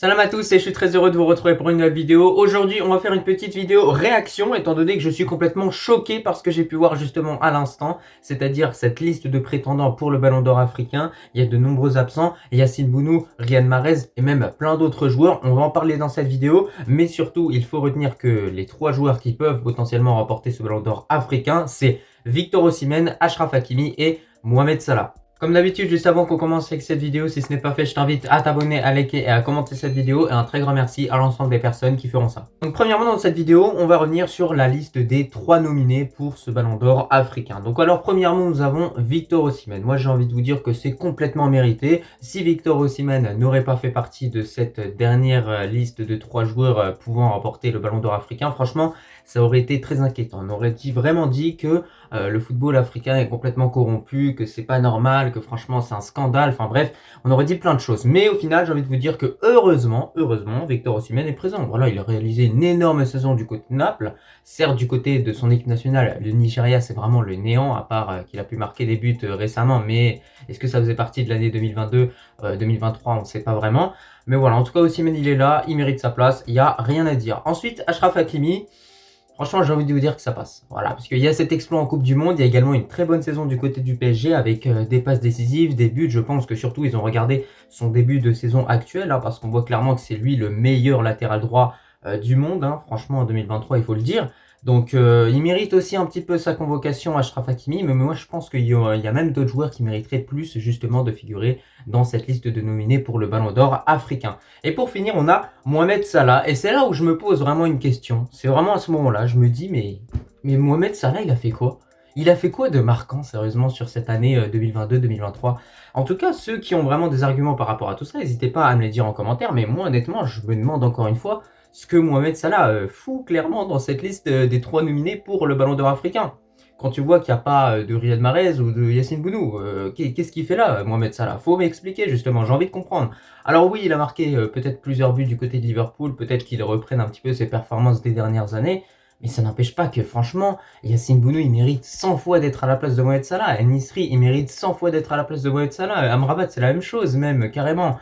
Salam à tous et je suis très heureux de vous retrouver pour une nouvelle vidéo. Aujourd'hui, on va faire une petite vidéo réaction étant donné que je suis complètement choqué par ce que j'ai pu voir justement à l'instant, c'est-à-dire cette liste de prétendants pour le Ballon d'Or africain. Il y a de nombreux absents, Yacine Bounou, Riyad Mahrez et même plein d'autres joueurs. On va en parler dans cette vidéo, mais surtout, il faut retenir que les 3 joueurs qui peuvent potentiellement remporter ce Ballon d'Or africain, c'est Victor Osimhen, Achraf Hakimi et Mohamed Salah. Comme d'habitude, juste avant qu'on commence avec cette vidéo, si ce n'est pas fait, je t'invite à t'abonner, à liker et à commenter cette vidéo. Et un très grand merci à l'ensemble des personnes qui feront ça. Donc premièrement, dans cette vidéo, on va revenir sur la liste des 3 nominés pour ce Ballon d'Or africain. Donc alors, premièrement, nous avons Victor Osimhen. Moi, j'ai envie de vous dire que c'est complètement mérité. Si Victor Osimhen n'aurait pas fait partie de cette dernière liste de 3 joueurs pouvant remporter le Ballon d'Or africain, franchement, ça aurait été très inquiétant. On aurait vraiment dit que le football africain est complètement corrompu, que c'est pas normal, que franchement c'est un scandale, enfin bref, on aurait dit plein de choses. Mais au final, j'ai envie de vous dire que heureusement, Victor Osimhen est présent. Voilà, il a réalisé une énorme saison du côté de Naples. Certes, du côté de son équipe nationale, le Nigeria, c'est vraiment le néant, à part qu'il a pu marquer des buts récemment, mais est-ce que ça faisait partie de l'année 2022, 2023, on ne sait pas vraiment. Mais voilà, en tout cas, Osimhen, il est là, il mérite sa place, il n'y a rien à dire. Ensuite, Achraf Hakimi. Franchement, j'ai envie de vous dire que ça passe. Voilà, parce qu'il y a cet exploit en Coupe du Monde, il y a également une très bonne saison du côté du PSG avec des passes décisives, des buts. Je pense que surtout, ils ont regardé son début de saison actuelle, parce qu'on voit clairement que c'est lui le meilleur latéral droit du monde. Franchement, en 2023, il faut le dire. Donc, il mérite aussi un petit peu sa convocation à Achraf Hakimi, mais moi, je pense qu'il y a même d'autres joueurs qui mériteraient plus, justement, de figurer dans cette liste de nominés pour le Ballon d'Or africain. Et pour finir, on a Mohamed Salah, et c'est là où je me pose vraiment une question. C'est vraiment à ce moment-là, je me dis, mais Mohamed Salah, il a fait quoi? Il a fait quoi de marquant, sérieusement, sur cette année 2022-2023? En tout cas, ceux qui ont vraiment des arguments par rapport à tout ça, n'hésitez pas à me les dire en commentaire, mais moi, honnêtement, je me demande encore une fois, ce que Mohamed Salah fout clairement dans cette liste des 3 nominés pour le Ballon d'Or africain. Quand tu vois qu'il n'y a pas de Riyad Mahrez ou de Yacine Bounou, qu'est-ce qu'il fait là, Mohamed Salah? Faut m'expliquer justement, j'ai envie de comprendre. Alors oui, il a marqué peut-être plusieurs buts du côté de Liverpool, peut-être qu'il reprenne un petit peu ses performances des dernières années, mais ça n'empêche pas que franchement, Yacine Bounou, il mérite 100 fois d'être à la place de Mohamed Salah. Nisri, il mérite 100 fois d'être à la place de Mohamed Salah. Amrabat, c'est la même chose même, carrément.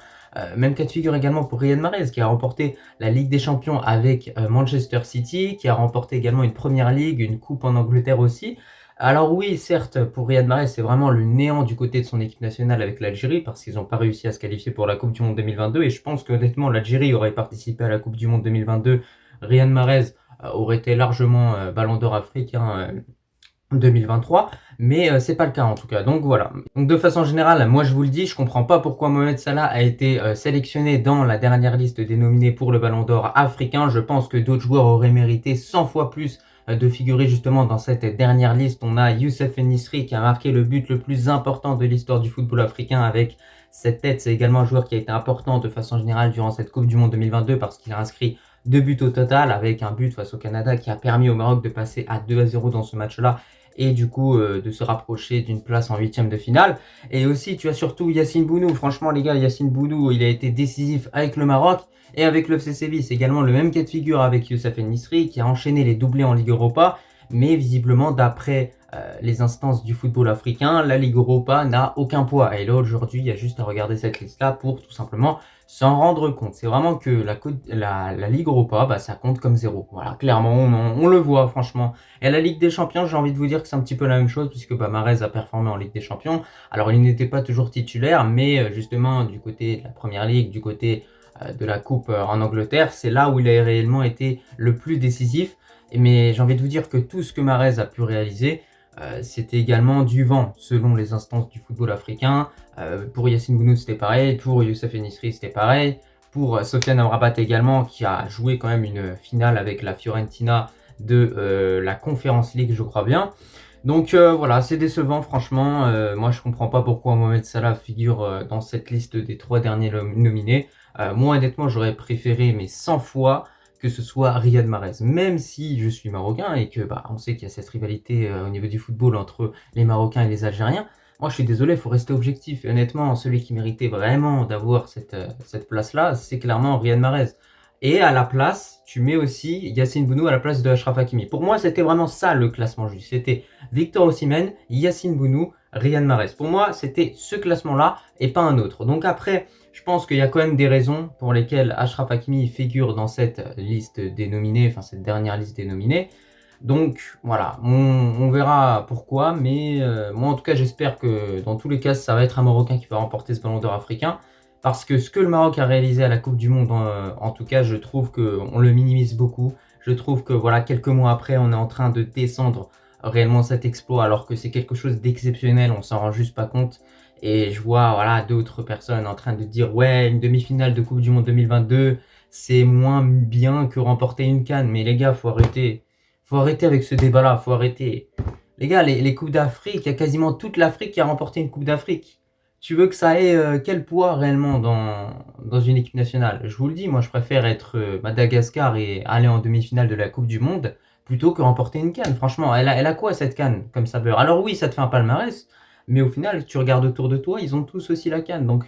Même cas de figure également pour Riyad Mahrez qui a remporté la Ligue des Champions avec Manchester City, qui a remporté également une Première Ligue, une coupe en Angleterre aussi. Alors oui, certes, pour Riyad Mahrez, c'est vraiment le néant du côté de son équipe nationale avec l'Algérie, parce qu'ils n'ont pas réussi à se qualifier pour la Coupe du Monde 2022, et je pense qu'honnêtement, l'Algérie aurait participé à la Coupe du Monde 2022, Riyad Mahrez aurait été largement Ballon d'Or africain 2023, mais c'est pas le cas en tout cas. Donc voilà. Donc de façon générale, moi je vous le dis, je comprends pas pourquoi Mohamed Salah a été sélectionné dans la dernière liste des nominés pour le Ballon d'Or africain. Je pense que d'autres joueurs auraient mérité 100 fois plus de figurer justement dans cette dernière liste. On a Youssef En-Nesyri qui a marqué le but le plus important de l'histoire du football africain avec cette tête. C'est également un joueur qui a été important de façon générale durant cette Coupe du Monde 2022 parce qu'il a inscrit 2 buts au total avec un but face au Canada qui a permis au Maroc de passer à 2-0 dans ce match-là et du coup de se rapprocher d'une place en 8e de finale. Et aussi tu as surtout Yacine Bounou. Franchement les gars, Yacine Bounou, il a été décisif avec le Maroc et avec le FC Séville. C'est également le même cas de figure avec Youssef En-Nesyri qui a enchaîné les doublés en Ligue Europa. Mais visiblement d'après les instances du football africain, la Ligue Europa n'a aucun poids. Et là aujourd'hui, il y a juste à regarder cette liste-là pour tout simplement s'en rendre compte. C'est vraiment que la Ligue Europa, ça compte comme 0. Voilà, clairement, on le voit franchement. Et la Ligue des Champions, j'ai envie de vous dire que c'est un petit peu la même chose puisque Mahrez a performé en Ligue des Champions. Alors il n'était pas toujours titulaire, mais justement du côté de la Première Ligue, du côté de la Coupe en Angleterre, c'est là où il a réellement été le plus décisif. Mais j'ai envie de vous dire que tout ce que Mahrez a pu réaliser, c'était également du vent, selon les instances du football africain. Pour Yacine Bounou, c'était pareil. Pour Youssef En-Nesyri, c'était pareil. Pour Sofiane Amrabat également, qui a joué quand même une finale avec la Fiorentina de la Conference League, je crois bien. Donc voilà, c'est décevant franchement. Moi, je comprends pas pourquoi Mohamed Salah figure dans cette liste des 3 derniers nominés. Moi, honnêtement, j'aurais préféré, mais 100 fois, que ce soit Riyad Mahrez, même si je suis marocain et que on sait qu'il y a cette rivalité au niveau du football entre les Marocains et les Algériens. Moi je suis désolé, il faut rester objectif. Et honnêtement, celui qui méritait vraiment d'avoir cette place-là, c'est clairement Riyad Mahrez. Et à la place, tu mets aussi Yacine Bounou à la place de Achraf Hakimi. Pour moi, c'était vraiment ça le classement juste. C'était Victor Osimhen, Yacine Bounou, Riyad Mahrez. Pour moi, c'était ce classement-là et pas un autre. Donc après, Je pense qu'il y a quand même des raisons pour lesquelles Achraf Hakimi figure dans cette liste des nominés, enfin cette dernière liste des nominés. Donc voilà, on verra pourquoi, mais moi en tout cas j'espère que dans tous les cas ça va être un Marocain qui va remporter ce Ballon d'Or africain, parce que ce que le Maroc a réalisé à la Coupe du Monde, en tout cas je trouve qu'on le minimise beaucoup. Je trouve que voilà, quelques mois après on est en train de descendre réellement cet exploit, alors que c'est quelque chose d'exceptionnel, on s'en rend juste pas compte. Et je vois voilà, d'autres personnes en train de dire ouais, une demi-finale de Coupe du Monde 2022 c'est moins bien que remporter une CAN. Mais les gars, faut arrêter. Faut arrêter avec ce débat-là, faut arrêter. Les gars, les Coupes d'Afrique, il y a quasiment toute l'Afrique qui a remporté une Coupe d'Afrique. Tu veux que ça ait quel poids réellement dans une équipe nationale? Je vous le dis, moi je préfère être Madagascar et aller en demi-finale de la Coupe du Monde plutôt que remporter une CAN. Franchement, elle a quoi cette CAN comme saveur? Alors oui, ça te fait un palmarès, mais au final, tu regardes autour de toi, ils ont tous aussi la CAN. Donc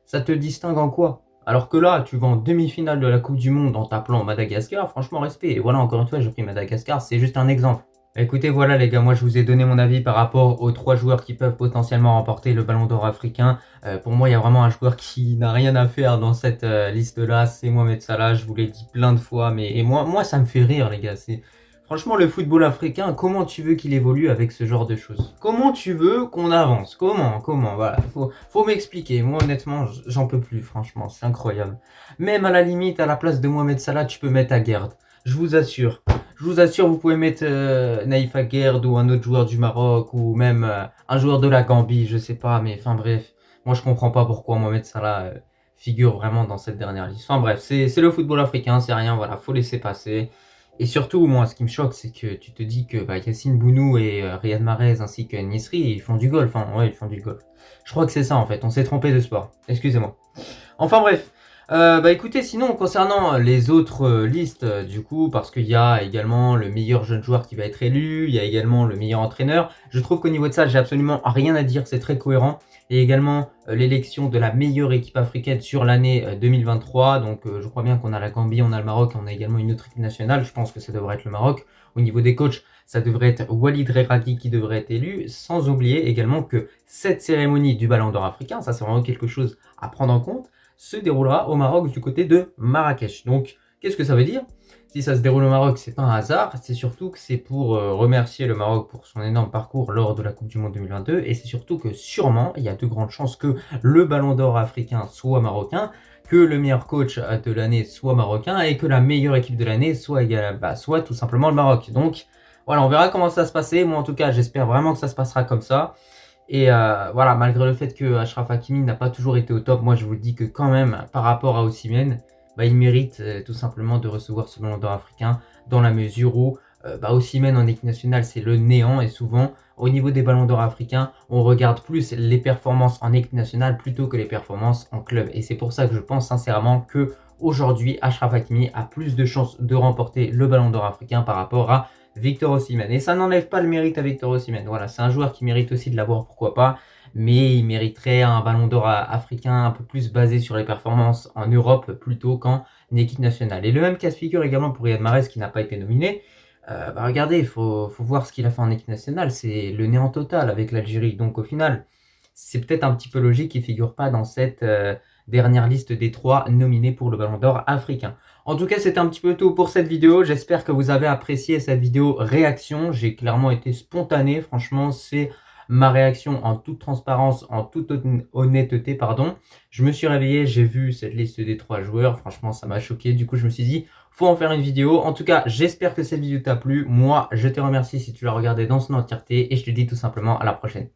ça te distingue en quoi? Alors que là, tu vas en demi-finale de la Coupe du Monde en t'appelant Madagascar, franchement, respect. Et voilà, encore une fois, j'ai pris Madagascar, c'est juste un exemple. Écoutez, voilà les gars, moi je vous ai donné mon avis par rapport aux 3 joueurs qui peuvent potentiellement remporter le Ballon d'Or africain. Pour moi, il y a vraiment un joueur qui n'a rien à faire dans cette liste-là, c'est Mohamed Salah, je vous l'ai dit plein de fois, mais et moi ça me fait rire les gars. Franchement, le football africain, comment tu veux qu'il évolue avec ce genre de choses? Comment tu veux qu'on avance? Comment? Voilà, faut m'expliquer. Moi, honnêtement, j'en peux plus, franchement, c'est incroyable. Même à la limite, à la place de Mohamed Salah, tu peux mettre Aguerd. Je vous assure. Je vous assure, vous pouvez mettre Naïf Aguerd ou un autre joueur du Maroc ou même un joueur de la Gambie, je sais pas, mais enfin bref. Moi, je comprends pas pourquoi Mohamed Salah figure vraiment dans cette dernière liste. Enfin bref, c'est le football africain, c'est rien, voilà, faut laisser passer. Et surtout, moi, ce qui me choque, c'est que tu te dis que Yacine Bounou et Riyad Mahrez ainsi que Nisri, ils font du golf. Enfin, ouais, ils font du golf. Je crois que c'est ça, en fait. On s'est trompé de sport. Excusez-moi. Enfin, bref. Écoutez, sinon, concernant les autres listes, du coup, parce qu'il y a également le meilleur jeune joueur qui va être élu, il y a également le meilleur entraîneur, je trouve qu'au niveau de ça, j'ai absolument rien à dire, c'est très cohérent. Et également l'élection de la meilleure équipe africaine sur l'année 2023. Donc je crois bien qu'on a la Gambie, on a le Maroc, on a également une autre équipe nationale. Je pense que ça devrait être le Maroc. Au niveau des coachs, ça devrait être Walid Regragui qui devrait être élu. Sans oublier également que cette cérémonie du Ballon d'Or africain, ça c'est vraiment quelque chose à prendre en compte, se déroulera au Maroc du côté de Marrakech. Donc qu'est-ce que ça veut dire? Si ça se déroule au Maroc, c'est pas un hasard, c'est surtout que c'est pour remercier le Maroc pour son énorme parcours lors de la Coupe du Monde 2022, et c'est surtout que sûrement, il y a de grandes chances que le Ballon d'Or africain soit marocain, que le meilleur coach de l'année soit marocain, et que la meilleure équipe de l'année soit tout simplement le Maroc. Donc voilà, on verra comment ça va se passer. Moi en tout cas, j'espère vraiment que ça se passera comme ça. Et voilà, malgré le fait que Achraf Hakimi n'a pas toujours été au top, moi je vous dis que quand même, par rapport à Osimhen, il mérite tout simplement de recevoir ce Ballon d'Or africain, dans la mesure où Osimhen en équipe nationale c'est le néant, et souvent au niveau des Ballons d'Or africains on regarde plus les performances en équipe nationale plutôt que les performances en club, et c'est pour ça que je pense sincèrement que aujourd'hui Achraf Hakimi a plus de chances de remporter le Ballon d'Or africain par rapport à Victor Osimhen. Et ça n'enlève pas le mérite à Victor Osimhen. Voilà, c'est un joueur qui mérite aussi de l'avoir, pourquoi pas, mais il mériterait un Ballon d'Or africain un peu plus basé sur les performances en Europe plutôt qu'en équipe nationale. Et le même cas de figure également pour Riyad Mahrez qui n'a pas été nominé. Regardez, il faut voir ce qu'il a fait en équipe nationale, c'est le néant total avec l'Algérie. Donc au final, c'est peut-être un petit peu logique qu'il ne figure pas dans cette dernière liste des 3 nominés pour le Ballon d'Or africain. En tout cas, c'était un petit peu tout pour cette vidéo. J'espère que vous avez apprécié cette vidéo réaction. J'ai clairement été spontané. Franchement, c'est ma réaction en toute transparence, en toute honnêteté, pardon. Je me suis réveillé, j'ai vu cette liste des 3 joueurs. Franchement, ça m'a choqué. Du coup, je me suis dit, faut en faire une vidéo. En tout cas, j'espère que cette vidéo t'a plu. Moi, je te remercie si tu l'as regardée dans son entièreté et je te dis tout simplement à la prochaine.